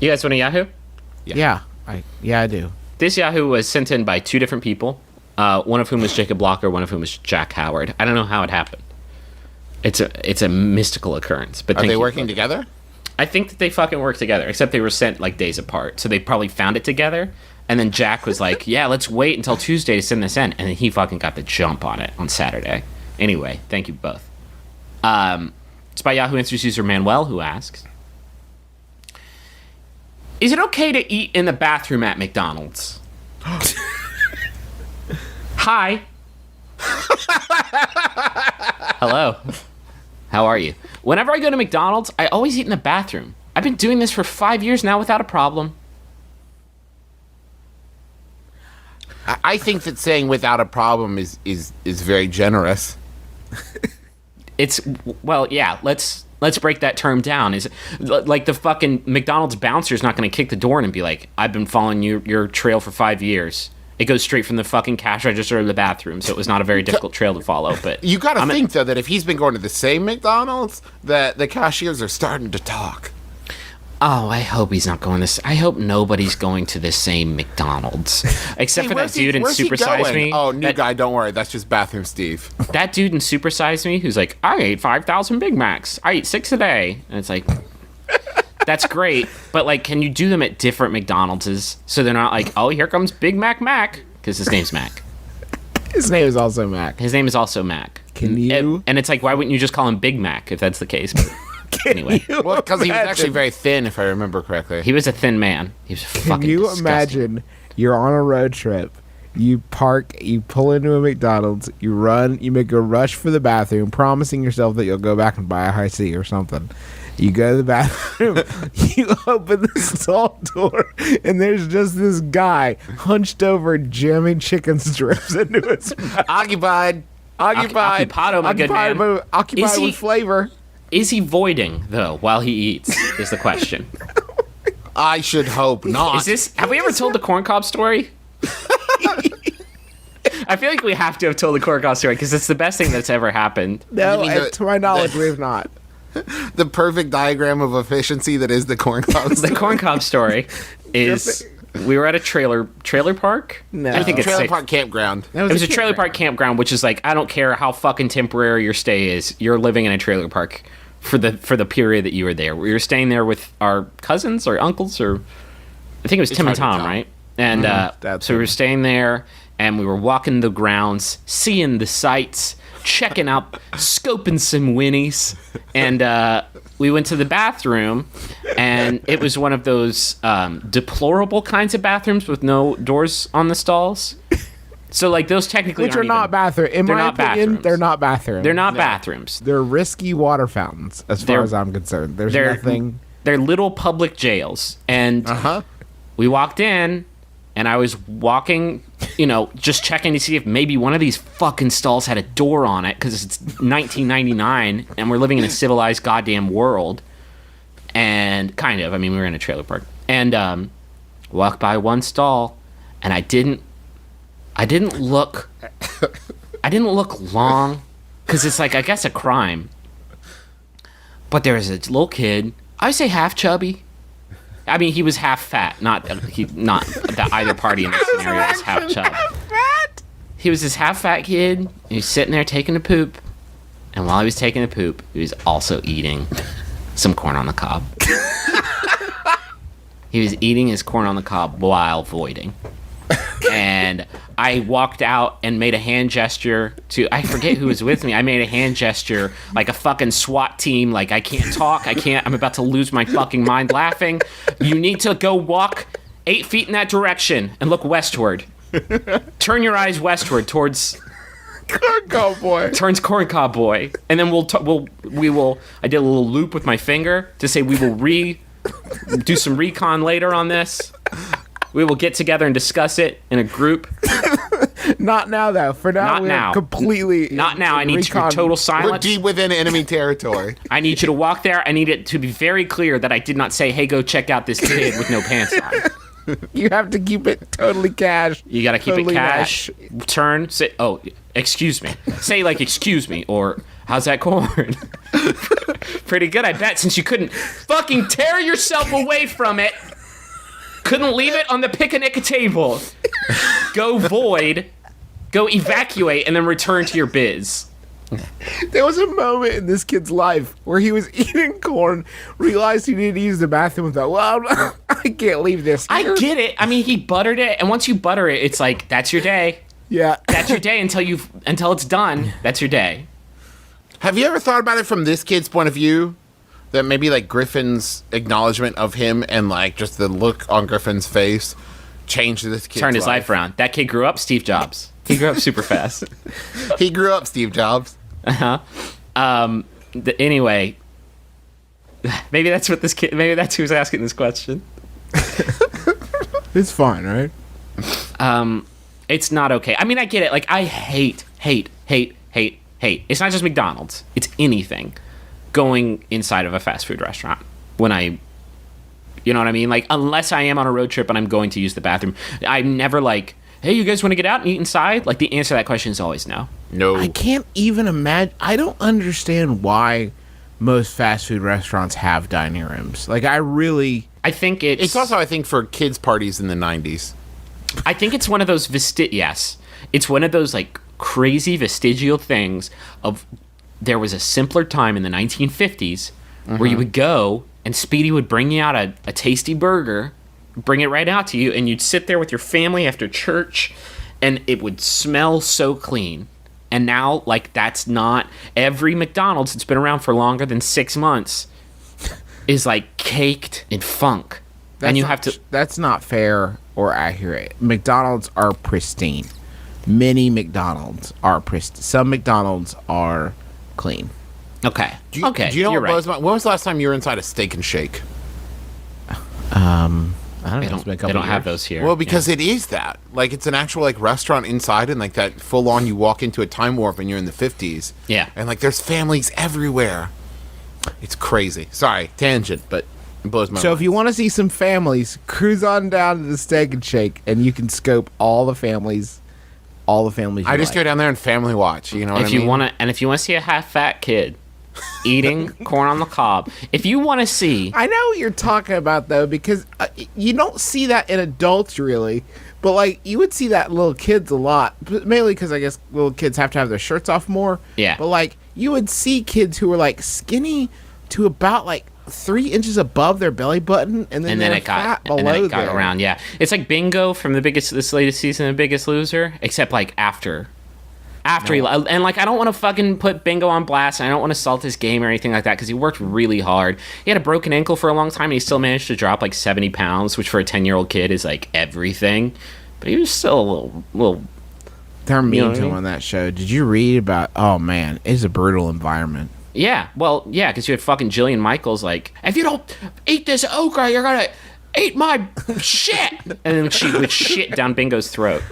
You guys want a Yahoo? Yeah, I do. This Yahoo was sent in by 2 different people, one of whom was Jacob Blocker, one of whom was Jack Howard. I don't know how it happened. It's a mystical occurrence. But Are they working together? I think that they fucking work together, except they were sent like days apart. So they probably found it together. And then Jack was like, yeah, let's wait until Tuesday to send this in. And then he fucking got the jump on it on Saturday. Anyway, thank you both. It's by Yahoo Answers user Manuel, who asks, is it okay to eat in the bathroom at McDonald's? Hi. Hello. How are you? Whenever I go to McDonald's, I always eat in the bathroom. I've been doing this for 5 years now without a problem. I think that saying without a problem is very generous. Well, yeah, let's break that term down. Is like the fucking McDonald's bouncer's not going to kick the door in and be like, I've been following your trail for 5 years. It goes straight from the fucking cash register to the bathroom, so it was not a very difficult trail to follow. But you got to think, though, that if he's been going to the same McDonald's, that the cashiers are starting to talk. Oh, I hope he's not going this. I hope nobody's going to the same McDonald's, except for that dude in Super Size Me. Oh, new guy, don't worry, that's just Bathroom Steve. That dude in Super Size Me who's like, I ate 5,000 Big Macs. I eat 6 a day, and it's like, that's great, but like, can you do them at different McDonald's so they're not like, oh, here comes Big Mac because his name's Mac. His name is also Mac. His name is also Mac. Can you? And it's like, why wouldn't you just call him Big Mac if that's the case? Anyway, well, because he was actually very thin, if I remember correctly. He was a thin man. He was fucking Can you disgusting. imagine you're on a road trip, you park, you pull into a McDonald's, you run, you make a rush for the bathroom, promising yourself that you'll go back and buy a high C or something. You go to the bathroom, you open the stall door, and there's just this guy hunched over jamming chicken strips into his mouth. Occupied, Occupado, my good man. Occupied with flavor. Is he voiding, though, while he eats, is the question. I should hope not. Have we ever told the corn cob story? I feel like we have to have told the corn cob story, because it's the best thing that's ever happened. No, to my knowledge, we have not. The perfect diagram of efficiency that is the corn cob story. The corn cob story is... We were at a trailer park. No, I think it's trailer park campground. It was a trailer park campground, which is like, I don't care how fucking temporary your stay is. You're living in a trailer park for the period that you were there. We were staying there with our cousins or uncles, or I think it was Tim and Tom, right? And so we were staying there, and we were walking the grounds, seeing the sights, checking out, scoping some winnies, and we went to the bathroom, and it was one of those deplorable kinds of bathrooms with no doors on the stalls. So, like, those technically Which are not bathrooms. In my opinion, they're not bathrooms. They're not bathrooms. They're risky water fountains, as far as I'm concerned. There's nothing... They're little public jails. And we walked in, and I was walking, just checking to see if maybe one of these fucking stalls had a door on it, because it's 1999, and we're living in a civilized goddamn world. And kind of. I mean, we were in a trailer park. And walked by one stall, and I didn't look long, because it's like, I guess, a crime. But there was a little kid, I would say half chubby. I mean, he was half fat, not that either party in this scenario was half chubby. He was this half fat kid. He was sitting there taking a poop, and while he was taking a poop, he was also eating some corn on the cob. He was eating his corn on the cob while voiding. And I walked out and made a hand gesture to, I forget who was with me. I made a hand gesture like a fucking SWAT team. Like, I can't talk. I'm about to lose my fucking mind laughing. You need to go walk 8 feet in that direction and look westward. Turn your eyes westward towards Corn Cob Boy. Turns Corn Cob Boy. And then we will, I did a little loop with my finger to say we will do some recon later on this. We will get together and discuss it in a group. Not now, though. For now, Not we're now. completely... Not now. I need total We're silence. deep within enemy territory. I need you to walk there. I need it to be very clear that I did not say, hey, go check out this kid with no pants on. You have to keep it totally cash. You got to keep totally it cash. Turn. Say, oh, excuse me. Say, like, excuse me, or how's that corn? Pretty good, I bet, since you couldn't fucking tear yourself away from it Couldn't leave it on the picnic table. Go void, go evacuate, and then return to your biz. There was a moment in this kid's life where he was eating corn, realized he needed to use the bathroom, and thought, well, I can't leave this here. I get it. I mean, he buttered it, and once you butter it, it's like, that's your day. Yeah. That's your day until it's done. That's your day. Have you ever thought about it from this kid's point of view? That maybe like Griffin's acknowledgement of him and like just the look on Griffin's face changed this kid's Turned his life around. That kid grew up Steve Jobs. He grew up super fast. He grew up Steve Jobs. Anyway, maybe that's what this kid. Maybe that's who's asking this question. It's fine, right? It's not okay. I mean, I get it. Like, I hate. It's not just McDonald's. It's anything going inside of a fast food restaurant when you know what I mean? Like, unless I am on a road trip and I'm going to use the bathroom, I'm never like, hey, you guys want to get out and eat inside? Like, the answer to that question is always no. No. I can't even imagine. I don't understand why most fast food restaurants have dining rooms. Like, I think It's also, I think, for kids' parties in the 90s. I think it's one of those yes. It's one of those, like, crazy vestigial things of there was a simpler time in the 1950s where you would go and Speedy would bring you out a tasty burger, bring it right out to you, and you'd sit there with your family after church, and it would smell so clean. And now, like, that's not every McDonald's that's been around for longer than 6 months is like caked in funk. And you have to. That's not fair or accurate. McDonald's are pristine. Many McDonald's are pristine. Some McDonald's are clean. Okay. Do you know you're what right. blows my? When was the last time you were inside a Steak and Shake? I don't They know. don't, have those here. Well, because it is that. Like, it's an actual, like, restaurant inside, and, like, that full-on, you walk into a time warp and you're in the 50s. Yeah. And, like, there's families everywhere. It's crazy. Sorry, tangent, but it blows my So mind. if you want to see some families, cruise on down to the Steak and Shake, and you can scope all the families. I just go down there and family watch, you know what I mean? If you want to see a half-fat kid eating corn on the cob, if you want to see... I know what you're talking about, though, because you don't see that in adults, really. But, like, you would see that in little kids a lot. Mainly because, I guess, little kids have to have their shirts off more. Yeah. But, like, you would see kids who were, like, skinny to about, like, 3 inches above their belly button, and then it got around. Yeah, it's like Bingo from this latest season of Biggest Loser, except like after he, and like, I don't want to fucking put Bingo on blast, and I don't want to salt his game or anything like that, because he worked really hard. He had a broken ankle for a long time, and he still managed to drop like 70 pounds, which for a 10-year-old kid is like everything. But he was still a little. They're mean You know what to I him mean? on that show. Did you read about? Oh man, it's a brutal environment. Yeah, well, yeah, because you had fucking Jillian Michaels like, if you don't eat this okra, you're gonna eat my shit, and then she would shit down Bingo's throat.